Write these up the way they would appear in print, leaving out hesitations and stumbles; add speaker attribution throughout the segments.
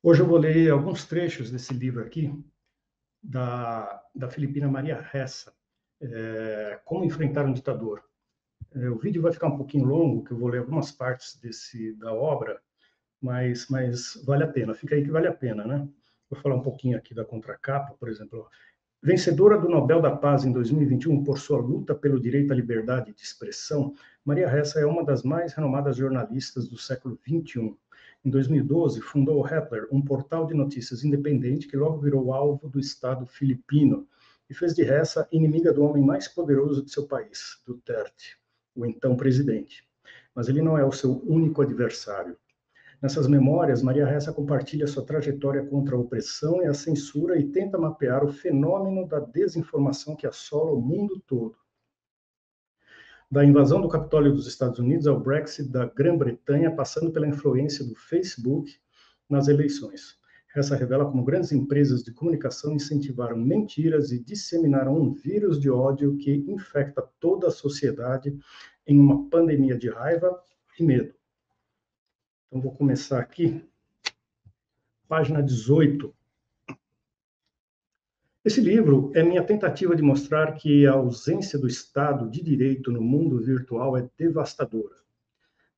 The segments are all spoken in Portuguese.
Speaker 1: Hoje eu vou ler alguns trechos desse livro aqui, da filipina Maria Ressa, Como Enfrentar um Ditador. O vídeo vai ficar um pouquinho longo, que eu vou ler algumas partes da obra, mas vale a pena, fica aí que vale a pena, né? Vou falar um pouquinho aqui da contracapa, por exemplo. Vencedora do Nobel da Paz em 2021 por sua luta pelo direito à liberdade de expressão, Maria Ressa é uma das mais renomadas jornalistas do século XXI. Em 2012, fundou o Rappler, um portal de notícias independente que logo virou alvo do Estado filipino e fez de Ressa inimiga do homem mais poderoso de seu país, Duterte, o então presidente. Mas ele não é o seu único adversário. Nessas memórias, Maria Ressa compartilha sua trajetória contra a opressão e a censura e tenta mapear o fenômeno da desinformação que assola o mundo todo. Da invasão do Capitólio dos Estados Unidos ao Brexit da Grã-Bretanha, passando pela influência do Facebook nas eleições. Ressa revela como grandes empresas de comunicação incentivaram mentiras e disseminaram um vírus de ódio que infecta toda a sociedade em uma pandemia de raiva e medo. Então, vou começar aqui. Página 18. Esse livro é minha tentativa de mostrar que a ausência do Estado de Direito no mundo virtual é devastadora.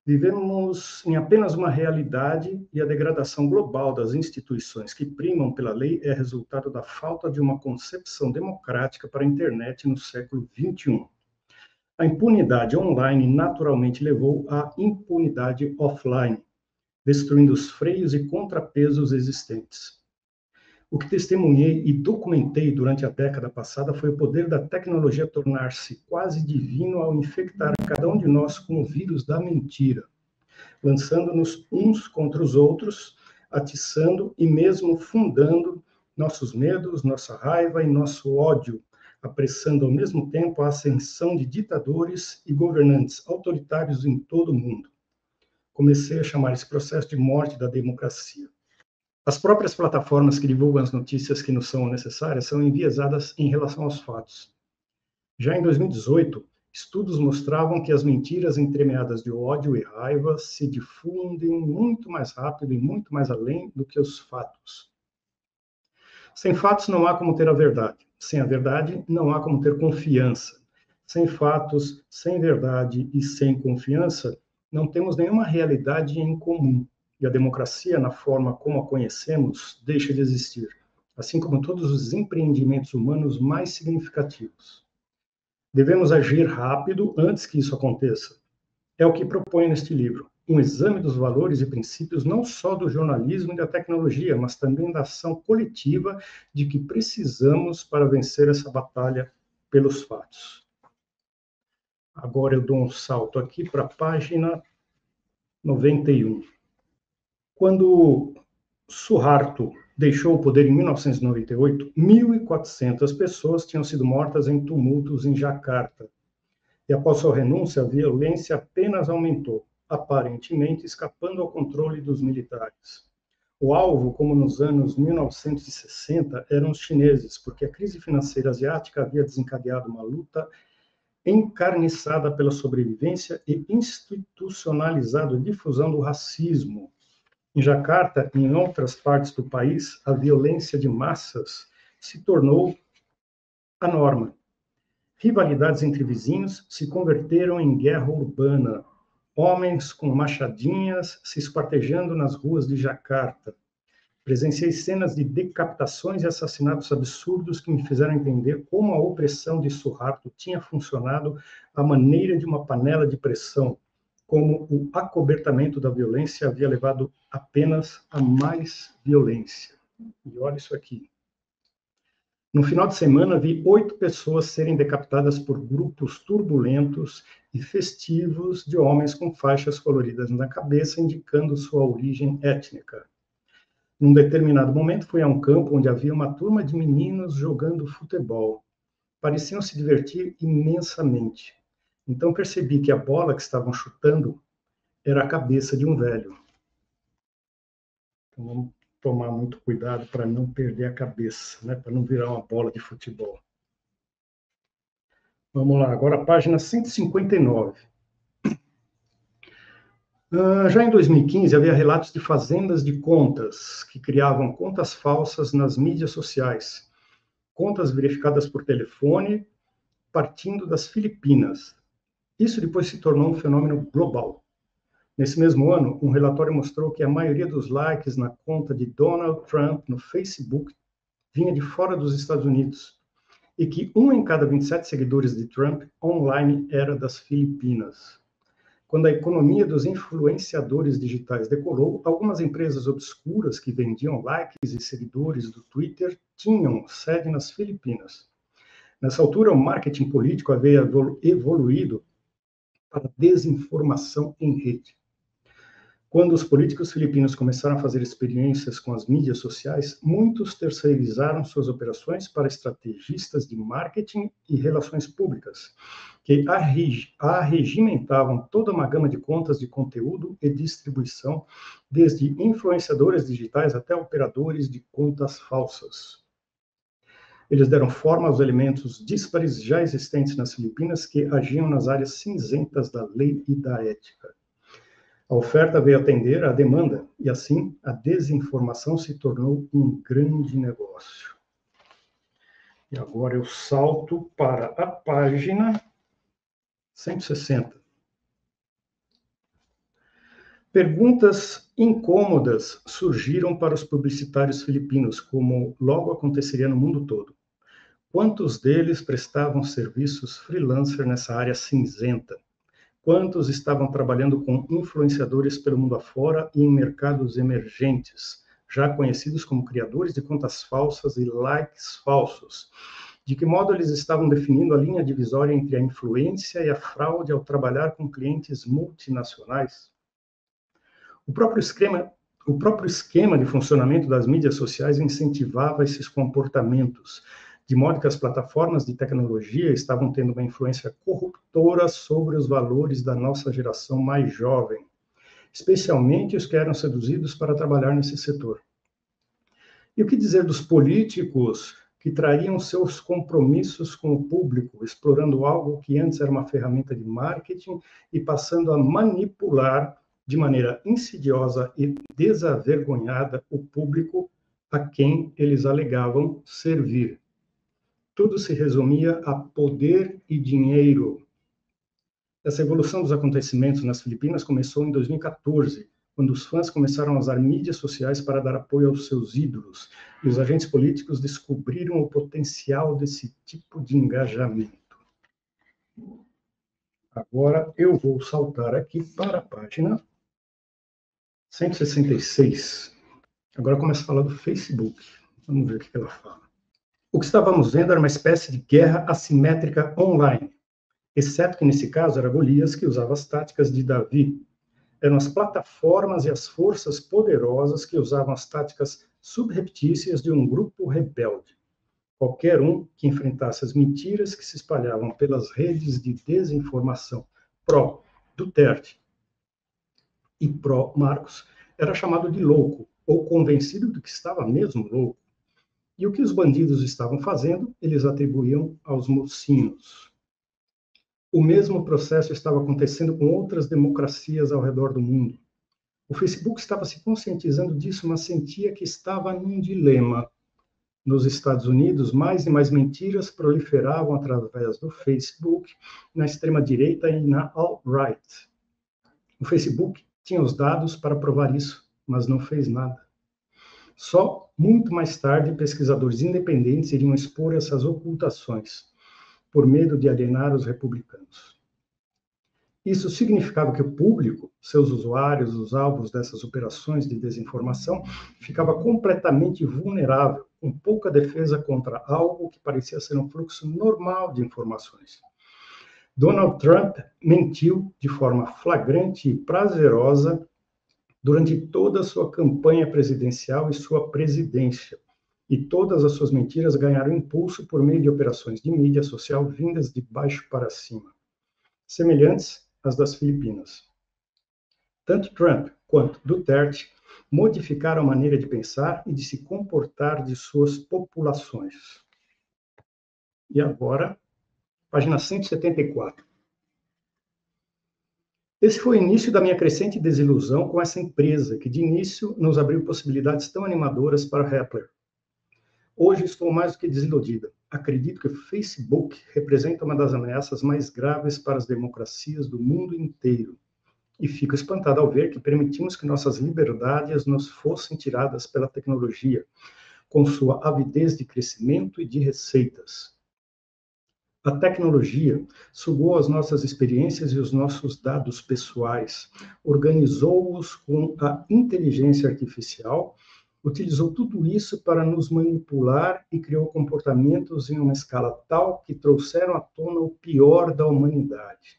Speaker 1: Vivemos em apenas uma realidade e a degradação global das instituições que primam pela lei é resultado da falta de uma concepção democrática para a internet no século XXI. A impunidade online naturalmente levou à impunidade offline, destruindo os freios e contrapesos existentes. O que testemunhei e documentei durante a década passada foi o poder da tecnologia tornar-se quase divino ao infectar cada um de nós com o vírus da mentira, lançando-nos uns contra os outros, atiçando e mesmo fundando nossos medos, nossa raiva e nosso ódio, apressando ao mesmo tempo a ascensão de ditadores e governantes autoritários em todo o mundo. Comecei a chamar esse processo de morte da democracia. As próprias plataformas que divulgam as notícias que nos são necessárias são enviesadas em relação aos fatos. Já em 2018, estudos mostravam que as mentiras entremeadas de ódio e raiva se difundem muito mais rápido e muito mais além do que os fatos. Sem fatos não há como ter a verdade. Sem a verdade não há como ter confiança. Sem fatos, sem verdade e sem confiança, não temos nenhuma realidade em comum. E a democracia, na forma como a conhecemos, deixa de existir, assim como todos os empreendimentos humanos mais significativos. Devemos agir rápido antes que isso aconteça. É o que propõe neste livro, um exame dos valores e princípios não só do jornalismo e da tecnologia, mas também da ação coletiva de que precisamos para vencer essa batalha pelos fatos. Agora eu dou um salto aqui para a página 91. Quando Suharto deixou o poder em 1998, 1.400 pessoas tinham sido mortas em tumultos em Jacarta. E após sua renúncia, a violência apenas aumentou, aparentemente escapando ao controle dos militares. O alvo, como nos anos 1960, eram os chineses, porque a crise financeira asiática havia desencadeado uma luta encarniçada pela sobrevivência e institucionalizado a difusão do racismo. Em Jacarta e em outras partes do país, a violência de massas se tornou a norma. Rivalidades entre vizinhos se converteram em guerra urbana. Homens com machadinhas se esquartejando nas ruas de Jacarta. Presenciei cenas de decapitações e assassinatos absurdos que me fizeram entender como a opressão de Suharto tinha funcionado à maneira de uma panela de pressão, como o acobertamento da violência havia levado apenas a mais violência. E olha isso aqui. No final de semana, vi 8 pessoas serem decapitadas por grupos turbulentos e festivos de homens com faixas coloridas na cabeça, indicando sua origem étnica. Num determinado momento, fui a um campo onde havia uma turma de meninos jogando futebol. Pareciam se divertir imensamente. Então percebi que a bola que estavam chutando era a cabeça de um velho. Então vamos tomar muito cuidado para não perder a cabeça, né? Para não virar uma bola de futebol. Vamos lá, agora a página 159. Já em 2015, havia relatos de fazendas de contas que criavam contas falsas nas mídias sociais, contas verificadas por telefone, partindo das Filipinas. Isso depois se tornou um fenômeno global. Nesse mesmo ano, um relatório mostrou que a maioria dos likes na conta de Donald Trump no Facebook vinha de fora dos Estados Unidos e que 1 em cada 27 seguidores de Trump online era das Filipinas. Quando a economia dos influenciadores digitais decolou, algumas empresas obscuras que vendiam likes e seguidores do Twitter tinham sede nas Filipinas. Nessa altura, o marketing político havia evoluído para desinformação em rede. Quando os políticos filipinos começaram a fazer experiências com as mídias sociais, muitos terceirizaram suas operações para estrategistas de marketing e relações públicas, que arregimentavam toda uma gama de contas de conteúdo e distribuição, desde influenciadores digitais até operadores de contas falsas. Eles deram forma aos elementos díspares já existentes nas Filipinas que agiam nas áreas cinzentas da lei e da ética. A oferta veio atender à demanda, e assim a desinformação se tornou um grande negócio. E agora eu salto para a página 160. Perguntas incômodas surgiram para os publicitários filipinos, como logo aconteceria no mundo todo. Quantos deles prestavam serviços freelancer nessa área cinzenta? Quantos estavam trabalhando com influenciadores pelo mundo afora e em mercados emergentes, já conhecidos como criadores de contas falsas e likes falsos? De que modo eles estavam definindo a linha divisória entre a influência e a fraude ao trabalhar com clientes multinacionais? O próprio esquema de funcionamento das mídias sociais incentivava esses comportamentos, de modo que as plataformas de tecnologia estavam tendo uma influência corruptora sobre os valores da nossa geração mais jovem, especialmente os que eram seduzidos para trabalhar nesse setor. E o que dizer dos políticos que traíam seus compromissos com o público, explorando algo que antes era uma ferramenta de marketing e passando a manipular de maneira insidiosa e desavergonhada o público a quem eles alegavam servir? Tudo se resumia a poder e dinheiro. Essa evolução dos acontecimentos nas Filipinas começou em 2014, quando os fãs começaram a usar mídias sociais para dar apoio aos seus ídolos, e os agentes políticos descobriram o potencial desse tipo de engajamento. Agora eu vou saltar aqui para a página 166. Agora começa a falar do Facebook. Vamos ver o que ela fala. O que estávamos vendo era uma espécie de guerra assimétrica online, exceto que nesse caso era Golias que usava as táticas de Davi. Eram as plataformas e as forças poderosas que usavam as táticas subreptícias de um grupo rebelde. Qualquer um que enfrentasse as mentiras que se espalhavam pelas redes de desinformação pró-Duterte e pró-Marcos era chamado de louco, ou convencido de que estava mesmo louco. E o que os bandidos estavam fazendo, eles atribuíam aos mocinhos. O mesmo processo estava acontecendo com outras democracias ao redor do mundo. O Facebook estava se conscientizando disso, mas sentia que estava num dilema. Nos Estados Unidos, mais e mais mentiras proliferavam através do Facebook, na extrema-direita e na alt-right. O Facebook tinha os dados para provar isso, mas não fez nada. Só muito mais tarde, pesquisadores independentes iriam expor essas ocultações, por medo de alienar os republicanos. Isso significava que o público, seus usuários, os alvos dessas operações de desinformação, ficava completamente vulnerável, com pouca defesa contra algo que parecia ser um fluxo normal de informações. Donald Trump mentiu de forma flagrante e prazerosa durante toda a sua campanha presidencial e sua presidência. E todas as suas mentiras ganharam impulso por meio de operações de mídia social vindas de baixo para cima, semelhantes às das Filipinas. Tanto Trump quanto Duterte modificaram a maneira de pensar e de se comportar de suas populações. E agora, página 174. Esse foi o início da minha crescente desilusão com essa empresa, que de início nos abriu possibilidades tão animadoras para Rappler. Hoje estou mais do que desiludida. Acredito que o Facebook representa uma das ameaças mais graves para as democracias do mundo inteiro. E fico espantada ao ver que permitimos que nossas liberdades nos fossem tiradas pela tecnologia, com sua avidez de crescimento e de receitas. A tecnologia sugou as nossas experiências e os nossos dados pessoais, organizou-os com a inteligência artificial, utilizou tudo isso para nos manipular e criou comportamentos em uma escala tal que trouxeram à tona o pior da humanidade.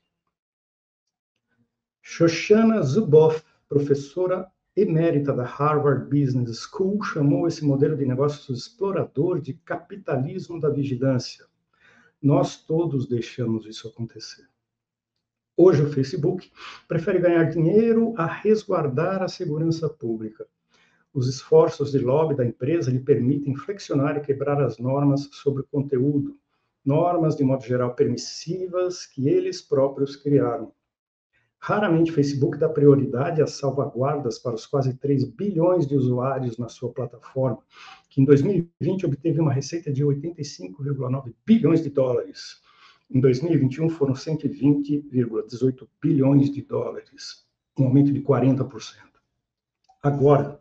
Speaker 1: Shoshana Zuboff, professora emérita da Harvard Business School, chamou esse modelo de negócios explorador de capitalismo da vigilância. Nós todos deixamos isso acontecer. Hoje, o Facebook prefere ganhar dinheiro a resguardar a segurança pública. Os esforços de lobby da empresa lhe permitem flexionar e quebrar as normas sobre o conteúdo, normas, de modo geral, permissivas que eles próprios criaram. Raramente o Facebook dá prioridade às salvaguardas para os quase 3 bilhões de usuários na sua plataforma, que em 2020 obteve uma receita de 85,9 bilhões de dólares. Em 2021 foram 120,18 bilhões de dólares, um aumento de 40%. Agora,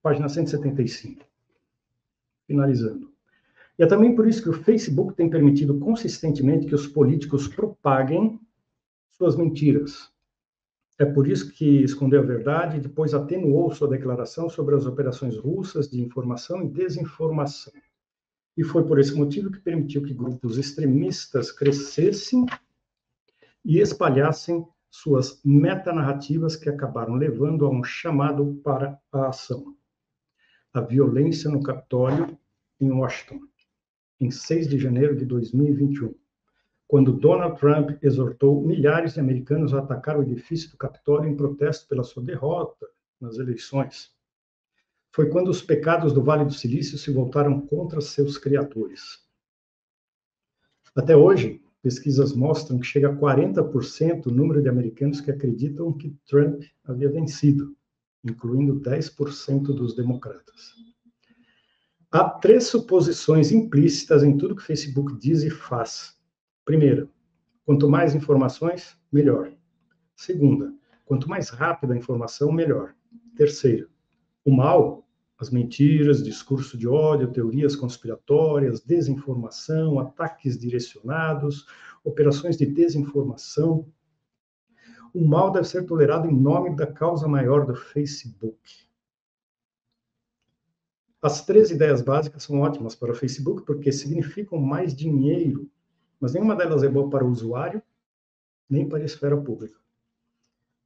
Speaker 1: página 175. Finalizando. E é também por isso que o Facebook tem permitido consistentemente que os políticos propaguem suas mentiras. É por isso que escondeu a verdade e depois atenuou sua declaração sobre as operações russas de informação e desinformação. E foi por esse motivo que permitiu que grupos extremistas crescessem e espalhassem suas metanarrativas que acabaram levando a um chamado para a ação. A violência no Capitólio, em Washington, em 6 de janeiro de 2021. Quando Donald Trump exortou milhares de americanos a atacar o edifício do Capitólio em protesto pela sua derrota nas eleições. Foi quando os pecados do Vale do Silício se voltaram contra seus criadores. Até hoje, pesquisas mostram que chega a 40% o número de americanos que acreditam que Trump havia vencido, incluindo 10% dos democratas. Há 3 suposições implícitas em tudo que o Facebook diz e faz. Primeira, quanto mais informações, melhor. Segunda, quanto mais rápida a informação, melhor. Terceira, o mal, as mentiras, discurso de ódio, teorias conspiratórias, desinformação, ataques direcionados, operações de desinformação. O mal deve ser tolerado em nome da causa maior do Facebook. As 3 ideias básicas são ótimas para o Facebook porque significam mais dinheiro, mas nenhuma delas é boa para o usuário, nem para a esfera pública.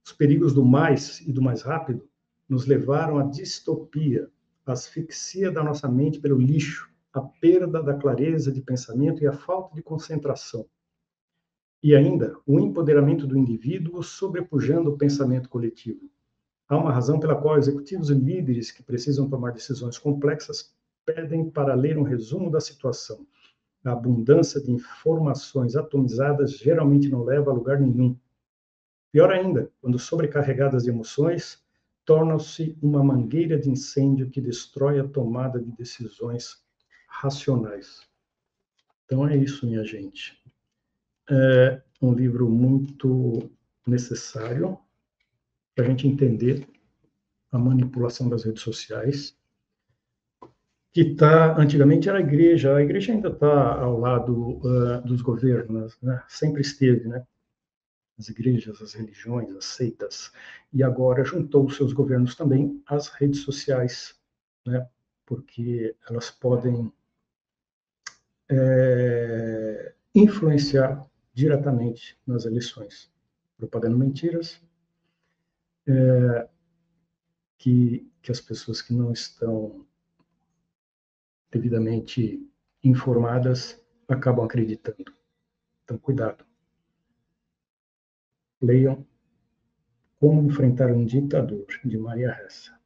Speaker 1: Os perigos do mais e do mais rápido nos levaram à distopia, à asfixia da nossa mente pelo lixo, à perda da clareza de pensamento e à falta de concentração. E ainda, o empoderamento do indivíduo sobrepujando o pensamento coletivo. Há uma razão pela qual executivos e líderes que precisam tomar decisões complexas pedem para ler um resumo da situação. A abundância de informações atomizadas geralmente não leva a lugar nenhum. Pior ainda, quando sobrecarregadas de emoções, tornam-se uma mangueira de incêndio que destrói a tomada de decisões racionais. Então é isso, minha gente. É um livro muito necessário para a gente entender a manipulação das redes sociais, que antigamente era a igreja ainda está ao lado dos governos, né? Sempre esteve, né? As igrejas, as religiões, as seitas, e agora juntou os seus governos também às redes sociais, né? Porque elas podem influenciar diretamente nas eleições, propagando mentiras, que as pessoas que não estão devidamente informadas acabam acreditando. Então, cuidado. Leiam Como Enfrentar um Ditador, de Maria Ressa.